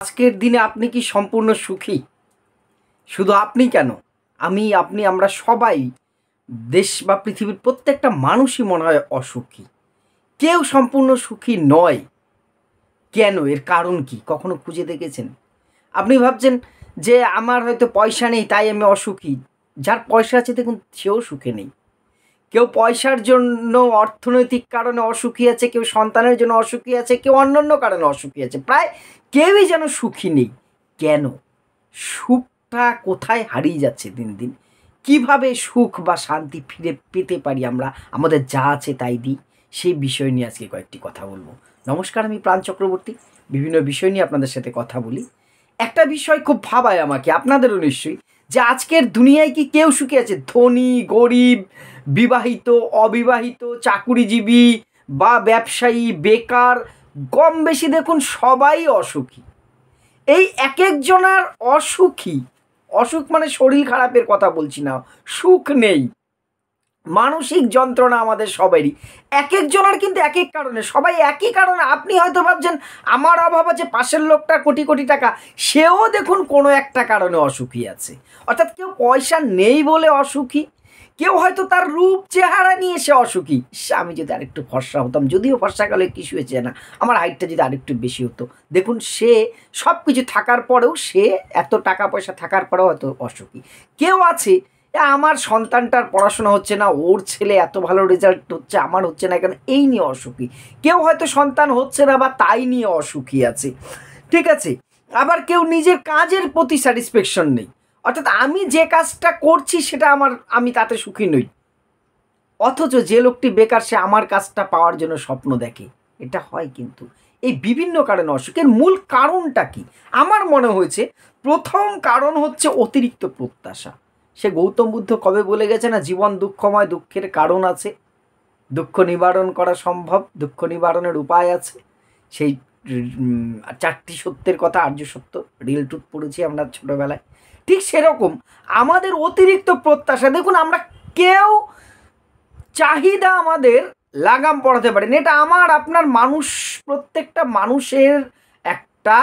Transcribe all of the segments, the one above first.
আজকের দিনে আপনি কি সম্পূর্ণ সুখী? শুধু আপনি কেন, আমি, আপনি, আমরা সবাই, দেশ বা পৃথিবীর প্রত্যেকটা মানুষই মনে হয় অসুখী। কেউ সম্পূর্ণ সুখী নয়। কেন? এর কারণ কি? কখনো খুঁজে দেখেছেন? আপনি ভাবছেন যে আমার হয়তো পয়সা নেই তাই আমি অসুখী। যার পয়সা আছে দেখুন সেও সুখে নেই। কেউ পয়সার জন্য অর্থনৈতিক কারণে অসুখী আছে, কেউ সন্তানের জন্য অসুখী আছে, কেউ অন্যান্য কারণে অসুখী আছে। প্রায় কেউই যেন সুখী নেই। কেন? সুখটা কোথায় হারিয়ে যাচ্ছে দিন দিন? কিভাবে সুখ বা শান্তি ফিরে পেতে পারি আমরা আমাদের যা আছে তাই দিই? সেই বিষয় নিয়ে আজকে কয়েকটি কথা বলবো। নমস্কার, আমি প্রাণ চক্রবর্তী। বিভিন্ন বিষয় নিয়ে আপনাদের সাথে কথা বলি। একটা বিষয় খুব ভাবায় আমাকে, আপনাদেরও নিশ্চয়ই, যে আজকের দুনিয়ায় কি কেউ সুখী আছে? ধনী, গরিব, বিবাহিত, অবিবাহিত, চাকুরিজীবী বা ব্যবসায়ী, বেকার, কম বেশি দেখুন সবাই অসুখী। এই এক একজনার অসুখী, অসুখ মানে শরীর খারাপের কথা বলছি না, সুখ নেই, মানসিক যন্ত্রণা আমাদের সবারই। এক একজনের কিন্তু এক এক কারণে, সবাই একই কারণে। আপনি হয়তো ভাবছেন আমার অভাব আছে, পাশের লোকটা কোটি কোটি টাকা, সেও দেখুন কোনো একটা কারণে অসুখী আছে। অর্থাৎ কেউ পয়সা নেই বলে অসুখী, কেউ হয়তো তার রূপ চেহারা নিয়ে সে অসুখী। আমি যদি আরেকটু ফর্সা হতাম, যদিও ফর্সাকালে কিছু হয়েছে না, আমার হাইটটা যদি আরেকটু বেশি হতো, দেখুন সে সব কিছু থাকার পরেও, সে এত টাকা পয়সা থাকার পরেও হয়তো অসুখী। কেউ আছে আমার সন্তানটার পড়াশোনা হচ্ছে না, ওর ছেলে এত ভালো রেজাল্ট হচ্ছে, আমার হচ্ছে না কেন, এই নিয়ে অসুখী। কেউ হয়তো সন্তান হচ্ছে না বা তাই নিয়ে অসুখী আছে, ঠিক আছে। আবার কেউ নিজের কাজের প্রতি স্যাটিসফ্যাকশন নেই, অর্থাৎ আমি যে কাজটা করছি সেটা আমি তাতে সুখী নই। অথচ যে লোকটি বেকার সে আমার কাজটা পাওয়ার জন্য স্বপ্ন দেখে। এটা হয় কিন্তু। এই বিভিন্ন কারণে অসুখের মূল কারণটা কি? আমার মনে হয়েছে প্রথম কারণ হচ্ছে অতিরিক্ত প্রত্যাশা। সে গৌতম বুদ্ধ কবে বলে গেছে না, জীবন দুঃখময়, দুঃখের কারণ আছে, দুঃখ নিবারণ করা সম্ভব, দুঃখ নিবারণের উপায় আছে। সেই চারটি সত্যের কথা, আর্য সত্য, রিয়েল ট্রুথ পড়েছি আমরা ছোটোবেলায়। ঠিক সেরকম আমাদের অতিরিক্ত প্রত্যাশা। দেখুন আমরা কেউ চাহিদা আমাদের লাগাম পড়াতে পারেন, এটা আমার আপনার মানুষ, প্রত্যেকটা মানুষের একটা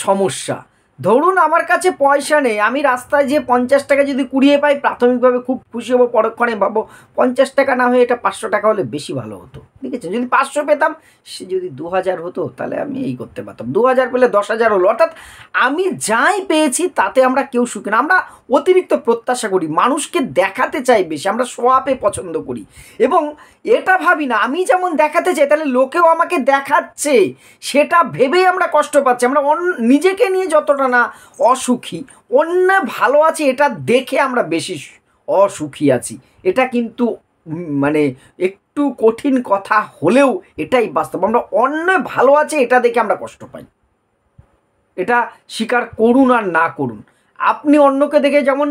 সমস্যা। ধরুন আমার কাছে পয়সা নেই, আমি রাস্তায় যে 50 টাকা যদি কুড়িয়ে পাই প্রাথমিকভাবে খুব খুশি হবো, পরক্ষণে ভাবো 50 টাকা না হয়ে এটা 500 টাকা হলে বেশি ভালো হতো, ঠিক আছে। যদি 500 পেতাম, সে যদি 2000 হতো তাহলে আমি এই করতে পারতাম, 2000 পেলে 10,000 হলো। অর্থাৎ আমি যাই পেয়েছি তাতে আমরা কেউ সুখী না। আমরা অতিরিক্ত প্রত্যাশা করি, মানুষকে দেখাতে চাই বেশি, আমরা শো অফে পছন্দ করি, এবং এটা ভাবি না আমি যেমন দেখাতে চাই তাহলে লোকেও আমাকে দেখাচ্ছে, সেটা ভেবেই আমরা কষ্ট পাচ্ছি। আমরা নিজেকে নিয়ে যতটা না অসুখী, অন্য ভালো আছে এটা দেখে আমরা বেশি অসুখী আছি। এটা কিন্তু মানে একটু কঠিন কথা হলেও এটাই বাস্তব। আমরা অন্য ভালো আছে এটা দেখে আমরা কষ্ট পাই, এটা স্বীকার করুন আর না করুন। আপনি অন্যকে দেখে যেমন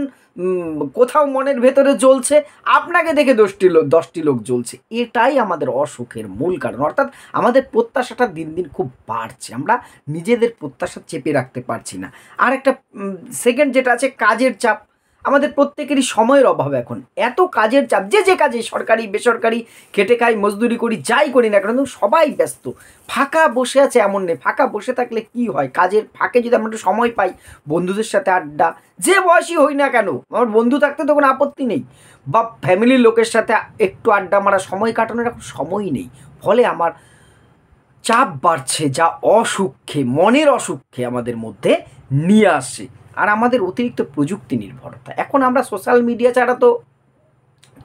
কোথাও মনের ভেতরে জ্বলছে, আপনাকে দেখে 10টি লোক জ্বলছে। এটাই আমাদের অসুখের মূল কারণ। অর্থাৎ আমাদের প্রত্যাশাটা দিন দিন খুব বাড়ছে, আমরা নিজেদের প্রত্যাশা চেপে রাখতে পারছি না। আর একটা সেকেন্ড যেটা আছে, কাজের চাপ। আমাদের প্রত্যেকেরই সময়ের অভাব। এখন এত কাজের চাপ, যে কাজে সরকারি বেসরকারি, খেটে খাই, মজদুরি করি, যাই করি না কেন সবাই ব্যস্ত। ফাঁকা বসে আছে এমন নেই। ফাঁকা বসে থাকলে কি হয়, কাজের ফাঁকে যদি আমরা একটু সময় পাই, বন্ধুদের সাথে আড্ডা, যে বয়সী হই না কেন, আমার বন্ধু থাকতে তো কোনো আপত্তি নেই, বা ফ্যামিলির লোকের সাথে একটু আড্ডা মারা, সময় কাটানোর এখন সময় নেই। ফলে আমার চাপ বাড়ছে, যা অসুখে, মনের অসুখে আমাদের মধ্যে নিয়ে আসছে। আর আমাদের অতিরিক্ত প্রযুক্তি নির্ভরতা। এখন আমরা সোশ্যাল মিডিয়া ছাড়া তো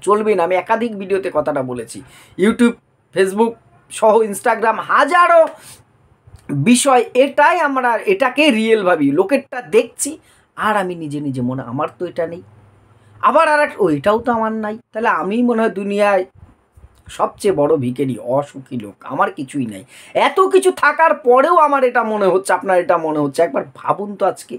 চলবেই না। আমি একাধিক ভিডিওতে কথাটা বলেছি। ইউটিউব, ফেসবুক সহ ইনস্টাগ্রাম, হাজারো বিষয়, এটাকে রিয়েল ভাবি, লোকেরটা দেখছি আর আমি নিজে নিজে মনে আমার তো এটা নেই, আবার আর একটা ওইটাও তো আমার নাই, তাহলে আমি মনে হয় দুনিয়ায় সবচেয়ে বড় ভিখারি, অসুখী লোক, আমার কিছুই নাই। এত কিছু থাকার পরেও আমার এটা মনে হচ্ছে, আপনার এটা মনে হচ্ছে। একবার ভাবুন তো, আজকে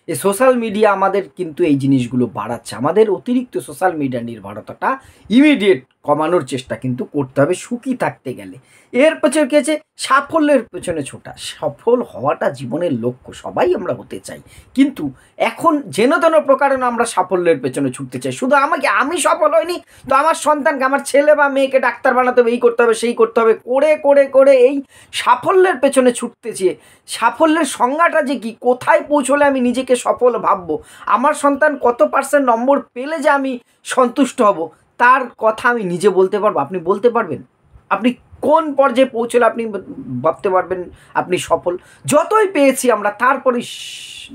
এই সোশ্যাল মিডিয়া আমাদের কিন্তু এই জিনিসগুলো বাড়াচ্ছে। আমাদের অতিরিক্ত সোশ্যাল মিডিয়া নির্ভরতাটা ইমিডিয়েট কমানোর চেষ্টা কিন্তু করতে হবে সুখী থাকতে গেলে। এর পেছনে কি আছে, সাফল্যের পেছনে ছোটা। সফল হওয়াটা জীবনের লক্ষ্য, সবাই আমরা হতে চাই, কিন্তু এখন যেন তেন প্রকারে আমরা সাফল্যের পেছনে ছুটতে চাই। শুধু আমি সফল হইনি তো আমার সন্তানকে, আমার ছেলে বা মেয়েকে ডাক্তার বানাতে হবে, এই করতে হবে সেই করতে হবে, করে করে করে এই সাফল্যের পেছনে ছুটতেছি। সাফল্যের সংজ্ঞাটা যে কি, কোথায় পৌঁছলে আমি নিজেকে সফল ভাববো, আমার সন্তান কত পার্সেন্ট নম্বর পেলে যে আমি সন্তুষ্ট হব, তার কথা আমি নিজে বলতে পারবো? আপনি বলতে পারবেন? আপনি কোন পর্যায়ে পৌঁছলে আপনি ভাবতে পারবেন আপনি সফল? যতই পেয়েছি আমরা, তারপরে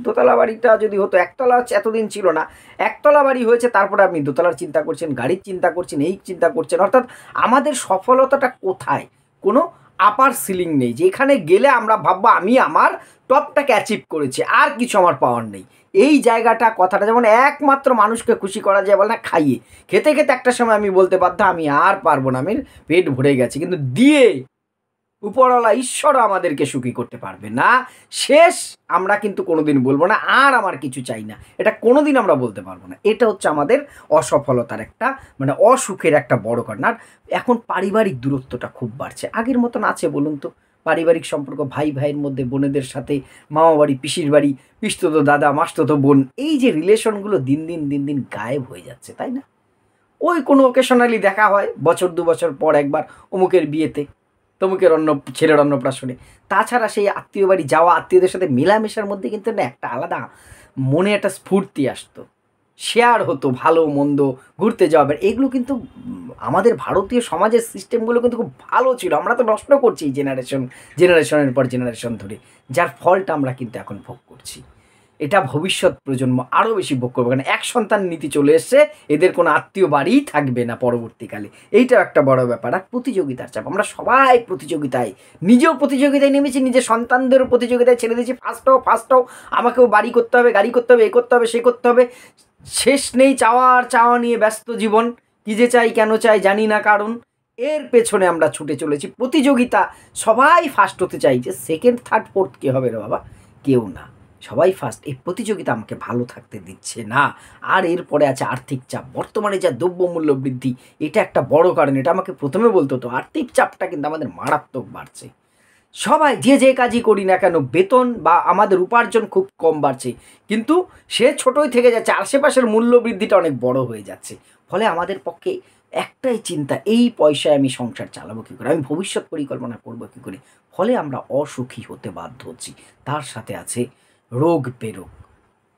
দোতলা বাড়িটা যদি হতো, একতলা এতদিন ছিল না, একতলা বাড়ি হয়েছে, তারপরে আপনি দোতলার চিন্তা করছেন, গাড়ির চিন্তা করছেন, এই চিন্তা করছেন। অর্থাৎ আমাদের সফলতাটা কোথায়? কোনো আপার সিলিং নেই যেখানে গেলে আমরা ভাববো আমি আমার টপটাকে অ্যাচিভ করেছি, আর কিছু আমার পাওয়ার নেই। এই জায়গাটা, কথাটা যেমন একমাত্র মানুষকে খুশি করা যায় বলে না, খাইয়ে খেতে খেতে একটা সময় আমি বলতে বাধ্য আমি আর পারবো না, আমি পেট ভরে গেছে, কিন্তু দিয়ে উপরওয়ালা ঈশ্বরও আমাদেরকে সুখী করতে পারবে না। শেষ আমরা কিন্তু কোনোদিন বলবো না আর আমার কিছু চাই না, এটা কোনোদিন আমরা বলতে পারবো না। এটা হচ্ছে আমাদের অসফলতার একটা, মানে অসুখের একটা বড় কারণ। আর এখন পারিবারিক দূরত্বটা খুব বাড়ছে। আগের মতন আছে বলুন তো পারিবারিক সম্পর্ক? ভাই ভাইয়ের মধ্যে, বোনেদের সাথে, মামা বাড়ি, পিসির বাড়ি, পিসতুতো দাদা, মাসতুতো বোন, এই যে রিলেশনগুলো দিন দিন দিন দিন গায়েব হয়ে যাচ্ছে, তাই না? ওই কোনো ওকেশনালি দেখা হয় বছর 2 বছর পর একবার, অমুকের বিয়েতে, তমুকের ছেলের অন্নপ্রাশনে। তাছাড়া সেই আত্মীয় বাড়ি যাওয়া, আত্মীয়দের সাথে মেলামেশার মধ্যে কিন্তু না একটা আলাদা মনে একটা স্ফূর্তি আসতো, শেয়ার হতো, ভালো মন্দ, ঘুরতে যাওয়া। এগুলো কিন্তু আমাদের ভারতীয় সমাজের সিস্টেমগুলো কিন্তু খুব ভালো ছিল। আমরা তো নষ্ট করছি জেনারেশনের পর জেনারেশন ধরে, যার ফলটা আমরা কিন্তু এখন ভোগ করছি। এটা ভবিষ্যৎ প্রজন্ম আরও বেশি ভোগ করবে, কারণ এক সন্তান নীতি চলে এসছে, এদের কোনো আত্মীয় বাড়িই থাকবে না পরবর্তীকালে। এইটাও একটা বড় ব্যাপার। আর প্রতিযোগিতার চাপ, আমরা সবাই প্রতিযোগিতায়, নিজেও প্রতিযোগিতায় নেমেছি, নিজের সন্তানদেরও প্রতিযোগিতায় ছেড়ে দিয়েছি। ফার্স্ট হও, আমাকেও বাড়ি করতে হবে, গাড়ি করতে হবে, এ করতে হবে, সে করতে হবে। শেষ নেই চাওয়া নিয়ে ব্যস্ত জীবন। কী যে চাই, কেন চাই, জানি না কারণ। এর পেছনে আমরা ছুটে চলেছি। প্রতিযোগিতা, সবাই ফার্স্ট হতে চাইছে, সেকেন্ড থার্ড ফোর্থ কে হবে রে বাবা? কেউ না, সবাই ফার্স্ট। এই প্রতিযোগিতা আমাকে ভালো থাকতে দিচ্ছে না। আর এরপরে আছে আর্থিক চাপ। বর্তমানে যা দ্রব্যমূল্য বৃদ্ধি, এটা একটা বড় কারণ। এটা আমাকে প্রথমে বলতে হতো। আর্থিক চাপটা কিন্তু আমাদের মারাত্মক বাড়ছে। সবাই যে কাজই করি না কেন, বেতন বা আমাদের উপার্জন খুব কম বাড়ছে, কিন্তু সে ছোটই থেকে যাচ্ছে, আশেপাশের মূল্য বৃদ্ধিটা অনেক বড় হয়ে যাচ্ছে। ফলে আমাদের পক্ষে একটাই চিন্তা, এই পয়সায় আমি সংসার চালাবো কী করে, আমি ভবিষ্যৎ পরিকল্পনা করবো কী করে। ফলে আমরা অসুখী হতে বাধ্য হচ্ছি। তার সাথে আছে রোগ বেরোগ।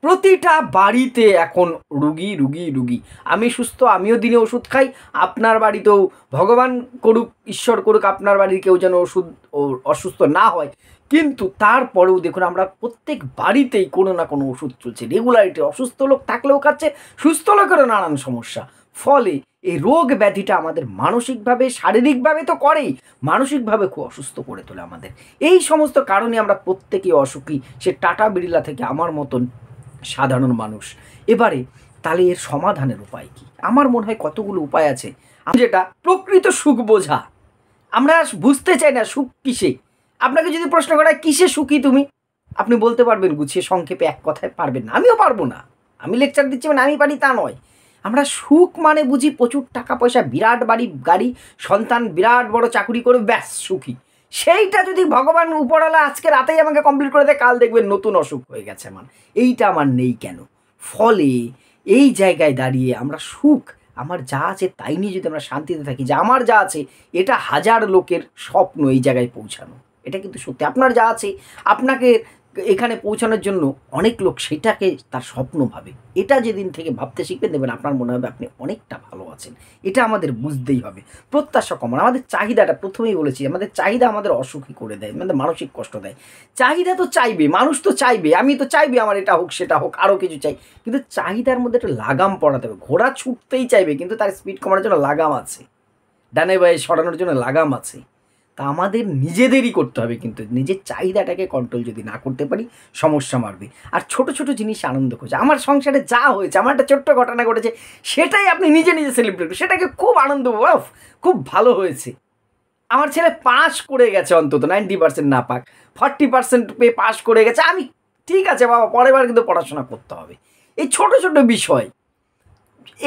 প্রতিটা বাড়িতে এখন রুগী। আমি সুস্থ, আমিও দিনে ওষুধ খাই, আপনার বাড়িতেও ভগবান করুক, ঈশ্বর করুক, আপনার বাড়ির কেউ যেন অসুস্থ না হয়। কিন্তু তারপরেও দেখুন, আমরা প্রত্যেক বাড়িতেই কোনো না কোনো ওষুধ চলছে রেগুলারিটি। অসুস্থ লোক থাকলেও খাচ্ছে, সুস্থ লোকেরও নানান সমস্যা। ফলে এই রোগ ব্যাধিটা আমাদের মানসিকভাবে, শারীরিকভাবে তো করেই, মানসিকভাবে খুব অসুস্থ করে তোলে আমাদের। এই সমস্ত কারণে আমরা প্রত্যেকেই অসুখী, সে টাটা বিড়লা থেকে আমার মতন সাধারণ মানুষ। এবারে তাহলে এর সমাধানের উপায় কি? আমার মনে হয় কতগুলো উপায় আছে, যেটা প্রকৃত সুখ বোঝা। আমরা বুঝতে চাই না সুখ কিসে। আপনাকে যদি প্রশ্ন করা হয় কিসে সুখী তুমি, আপনি বলতে পারবেন গুছিয়ে সংক্ষেপে এক কথায়? পারবেন না, আমিও পারবো না। আমি লেকচার দিচ্ছি মানে আমি পারি তা নয়। আমরা সুখ মানে বুঝি প্রচুর টাকা পয়সা, বিরাট বাড়ি গাড়ি, সন্তান, বিরাট বড় চাকুরি করে ব্যাস সুখী। সেইটা যদি ভগবান উপরওয়ালা আজকে রাতেই আমাকে কমপ্লিট করে দেয়, কাল দেখবেন নতুন অসুখ হয়ে গেছে আমার, এইটা আমার নেই কেন? ফলে এই জায়গায় দাঁড়িয়ে আমরা সুখ, আমার যা আছে তাই নিয়ে যদি আমরা শান্তিতে থাকি, যে আমার যা আছে এটা হাজার লোকের স্বপ্ন এই জায়গায় পৌঁছানো, এটা কিন্তু সত্যি। আপনার যা আছে আপনাকে এখানে পৌঁছানোর জন্য অনেক লোক সেটাকে তার স্বপ্ন ভাবে। এটা যেদিন থেকে ভাবতে শিখবেন, দেবেন আপনার মনে হবে আপনি অনেকটা ভালো আছেন। এটা আমাদের বুঝতেই হবে। প্রত্যাশা কমান, আমাদের চাহিদাটা, প্রথমেই বলেছি আমাদের চাহিদা আমাদের অসুখী করে দেয়, আমাদের মানসিক কষ্ট দেয়। চাহিদা তো চাইবে, মানুষ তো চাইবে, আমি তো চাইবে আমার এটা হোক সেটা হোক, আরও কিছু চাই, কিন্তু চাহিদার মধ্যে একটা লাগাম পড়াতে হবে। ঘোড়া ছুটতেই চাইবে, কিন্তু তার স্পিড কমানোর জন্য লাগাম আছে, ডানে বায়ে সরানোর জন্য লাগাম আছে। তা আমাদের নিজেদেরই করতে হবে, কিন্তু নিজের চাহিদাটাকে কন্ট্রোল যদি না করতে পারি সমস্যা মারবে। আর ছোট ছোট জিনিস আনন্দ করছে, আমার সংসারে যা হয়েছে, আমার একটা ছোট্ট ঘটনা ঘটেছে, সেটাই আপনি নিজে সেলিব্রেট করুন, সেটাকে খুব আনন্দ, খুব ভালো হয়েছে, আমার ছেলে পাস করে গেছে, অন্তত 90% না পাক, 40% পেয়ে পাস করে গেছে, আমি ঠিক আছে বাবা, পরের বার কিন্তু পড়াশোনা করতে হবে। এই ছোট ছোট বিষয়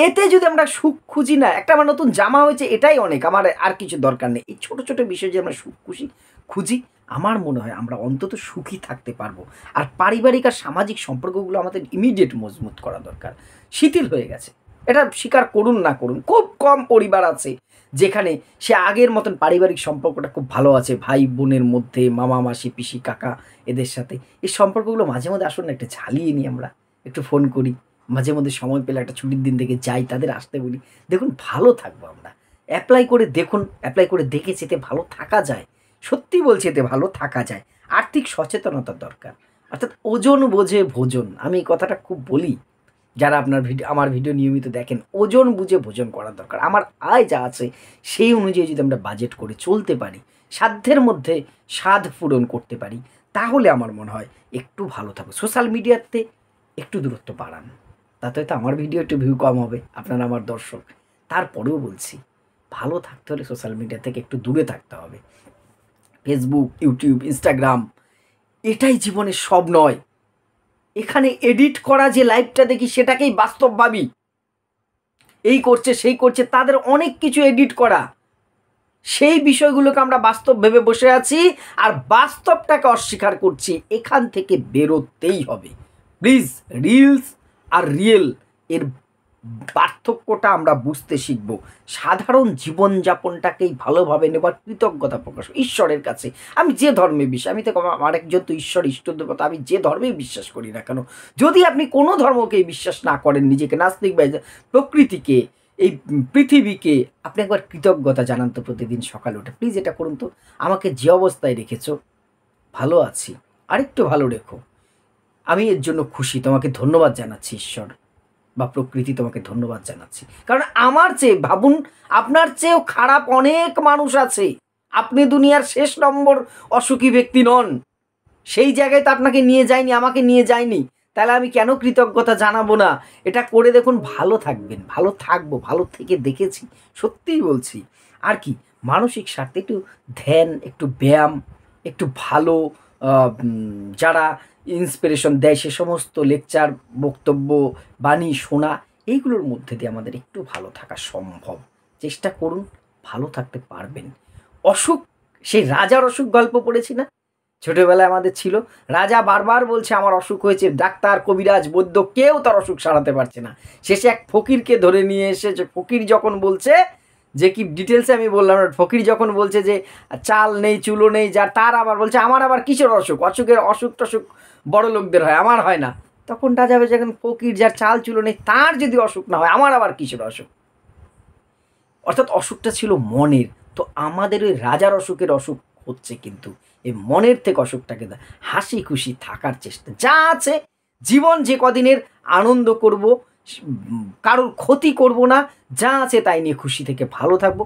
এতে যদি আমরা সুখ খুঁজি না, একটা আমার নতুন জামা হয়েছে এটাই অনেক, আমার আর কিছু দরকার নেই, এই ছোটো ছোটো বিষয়ে যদি আমরা সুখ খুঁজি, আমার মনে হয় আমরা অন্তত সুখী থাকতে পারবো। আর পারিবারিক আর সামাজিক সম্পর্কগুলো আমাদের ইমিডিয়েট মজবুত করা দরকার, শিথিল হয়ে গেছে, এটা স্বীকার করুন না করুন। খুব কম পরিবার আছে যেখানে সে আগের মতন পারিবারিক সম্পর্কটা খুব ভালো আছে, ভাই বোনের মধ্যে, মামা মাসি পিসি কাকা এদের সাথে। এই সম্পর্কগুলো মাঝে মধ্যে আসুন না একটু ঝালিয়ে নিই, আমরা একটু ফোন করি, মাঝে মধ্যে সময় পেলে একটা ছুটির দিন দেখে যাই, তাদের আসতে বলি, দেখুন ভালো থাকবো আমরা। অ্যাপ্লাই করে দেখুন, অ্যাপ্লাই করে দেখেছি এতে ভালো থাকা যায়, সত্যি বলছি এতে ভালো থাকা যায়। আর্থিক সচেতনতার দরকার, অর্থাৎ ওজন বোঝে ভোজন, আমি এই কথাটা খুব বলি। যারা আমার ভিডিও নিয়মিত দেখেন, ওজন বুঝে ভোজন করা দরকার। আমার আয় যা আছে সেই অনুযায়ী যদি আমরা বাজেট করে চলতে পারি, সাধ্যের মধ্যে স্বাদ পূরণ করতে পারি, তাহলে আমার মনে হয় একটু ভালো থাকবে। সোশ্যাল মিডিয়াতে একটু দূরত্ব বাড়ান, তাতে হয়তো আমার ভিডিও একটু ভিউ কম হবে, আপনারা আমার দর্শক। তারপরেও বলছি, ভালো থাকতে হলে সোশ্যাল মিডিয়া থেকে একটু দূরে থাকতে হবে। ফেসবুক, ইউটিউব, ইনস্টাগ্রাম এটাই জীবনের সব নয়। এখানে এডিট করা যে লাইভটা দেখি সেটাকেই বাস্তব ভাবি, এই করছে সেই করছে, তাদের অনেক কিছু এডিট করা, সেই বিষয়গুলোকে আমরা বাস্তব ভেবে বসে আছি আর বাস্তবটাকে অস্বীকার করছি। এখান থেকে বেরোতেই হবে প্লিজ। রিলস আর রিয়েল এর পার্থক্যটা আমরা বুঝতে শিখব। সাধারণ জীবনযাপনটাকেই ভালোভাবে নেবার কৃতজ্ঞতা প্রকাশ ঈশ্বরের কাছে। আমি যে ধর্মে বিশ্বাস, আমি তো আমার একজন তো ঈশ্বর ইষ্টদেবতা, আমি যে ধর্মেই বিশ্বাস করি না কেন, যদি আপনি কোনো ধর্মকেই বিশ্বাস না করেন, নিজেকে নাস্তিক বা প্রকৃতিকে, এই পৃথিবীকে, আপনি একবার কৃতজ্ঞতা জানান তো প্রতিদিন সকালে উঠে। প্লিজ এটা করুন তো। আমাকে যে অবস্থায় রেখেছো, ভালো আছি, আরেকটু ভালো রেখো, আমি এর জন্য খুশি, তোমাকে ধন্যবাদ জানাচ্ছি ঈশ্বর বা প্রকৃতি, তোমাকে ধন্যবাদ জানাচ্ছি। কারণ আমার চেয়ে, ভাবুন, আপনার চেয়েও খারাপ অনেক মানুষ আছে। আপনি দুনিয়ার শেষ নম্বর অসুখী ব্যক্তি নন, সেই জায়গায় তো আপনাকে নিয়ে যায়নি, আমাকে নিয়ে যায়নি, তাহলে আমি কেন কৃতজ্ঞতা জানাবো না? এটা করে দেখুন, ভালো থাকবেন। ভালো থাকবো, ভালো থেকে দেখেছি, সত্যিই বলছি। আর কি, মানসিক স্বার্থে একটু ধ্যান, একটু ব্যায়াম, একটু ভালো যারা ইন্সপিরেশন দেয় সে সমস্ত লেকচার, বক্তব্য, বাণী শোনা, এইগুলোর মধ্যে দিয়ে আমাদের একটু ভালো থাকা সম্ভব। চেষ্টা করুন, ভালো থাকতে পারবেন। অসুখ, সেই রাজার অসুখ গল্প পড়েছি না, ছোটোবেলায় আমাদের ছিল। রাজা বারবার বলছে আমার অসুখ হয়েছে, ডাক্তার, কবিরাজ, বৈদ্য কেউ তার অসুখ সারাতে পারছে না। শেষে এক ফকিরকে ধরে নিয়ে এসেছে। ফকির যখন বলছে যে, কি ডিটেলসে আমি বললাম, ফকির যখন বলছে যে চাল নেই, চুলো নেই যার, তার আবার বলছে আমার আবার কিসের অসুখ, অসুখ টসুখ বড় লোকদের হয়, আমার হয় না। তখন রাজা বলছে, যখন ফকির যার চাল চুলো নেই, তার যদি অসুখ না হয়, আমার আবার কিসের অসুখ? অর্থাৎ অসুখটা ছিল মনের। তো আমাদের ওই রাজার অসুখের অসুখ হচ্ছে, কিন্তু এই মনের থেকে অসুখটাকে হাসি খুশি থাকার চেষ্টা, যা আছে জীবন যে কদিনের আনন্দ করব, কারোর ক্ষতি করব না, যা আছে তাই নিয়ে খুশি থেকে ভালো থাকবো,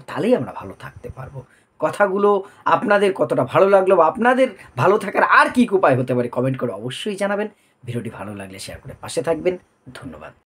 তাহলেই আমরা ভালো থাকতে পারবো। কথাগুলো আপনাদের কতটা ভালো লাগলো বা আপনাদের ভালো থাকার আর কী উপায় হতে পারে কমেন্ট করে অবশ্যই জানাবেন। ভিডিওটি ভালো লাগলে শেয়ার করে পাশে থাকবেন। ধন্যবাদ।